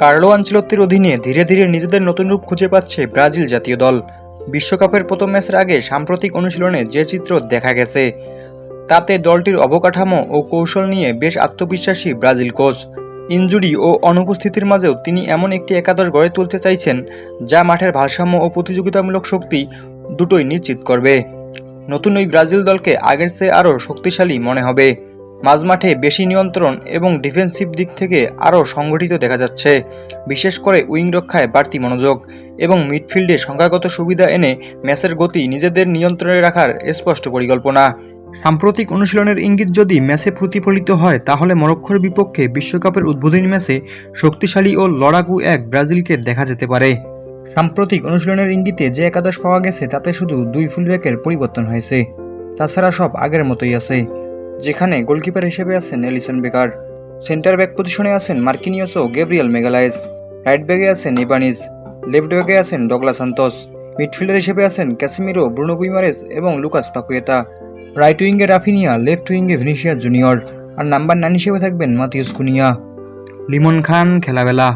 Carlo আনচেলত্তির অধীনে ধীরে ধীরে নিজেদের নতুন রূপ খুঁজে পাচ্ছে ব্রাজিল জাতীয় দল। বিশ্বকাপের প্রথম ম্যাচের আগে সাম্প্রতিক অনুশীলনে যে চিত্র দেখা গেছে তাতে দলটির অবকাঠামো ও কৌশল নিয়ে বেশ আত্মবিশ্বাসী ব্রাজিল কোচ। ইনজুরি ও অনুপস্থিতির মাঝেও তিনি এমন একটি একাদশ গড়ে তুলতে চাইছেন যা মাঠের ভারসাম্য ও প্রতিযোগিতামূলক শক্তি দুটোই নিশ্চিত করবে। নতুন ওই ব্রাজিল দলকে আগের চেয়ে আরও শক্তিশালী মনে হবে। মাঝমাঠে বেশি নিয়ন্ত্রণ এবং ডিফেন্সিভ দিক থেকে আরও সংগঠিত দেখা যাচ্ছে, বিশেষ করে উইং রক্ষায় বাড়তি মনোযোগ এবং মিডফিল্ডে সংখ্যাগত সুবিধা এনে ম্যাচের গতি নিজেদের নিয়ন্ত্রণে রাখার স্পষ্ট পরিকল্পনা। সাম্প্রতিক অনুশীলনের ইঙ্গিত যদি ম্যাচে প্রতিফলিত হয় তাহলে মরক্কোর বিপক্ষে বিশ্বকাপের উদ্বোধনী ম্যাচে শক্তিশালী ও লড়াকু এক ব্রাজিলকে দেখা যেতে পারে। সাম্প্রতিক অনুশীলনের ইঙ্গিতে যে একাদশ পাওয়া গেছে তাতে শুধু দুই ফুলব্যাকের পরিবর্তন হয়েছে, তাছাড়া সব আগের মতোই আছে, যেখানে গোলকিপার হিসেবে আছেন এলিসন বেকার, সেন্টার ব্যাক পজিশনে আছেন মার্কিনিয়স ও গ্যাব্রিয়েল মেগালায়েস, রাইট ব্যাকে আছেন ইবানিজ, লেফট ব্যাকে আছেন ডগলাস সান্তোস, মিডফিল্ডার হিসেবে আছেন ক্যাসিমিরো, ব্রুনো গুইমারেস এবং লুকাস পাকুয়েতা, রাইট উইঙ্গে রাফিনিয়া, লেফট উইঙ্গে ভিনিসিয়াস জুনিয়র আর নাম্বার 9 হিসেবে থাকবেন মাতিউস কুনিয়া। লিমন খান খেলাবেলা।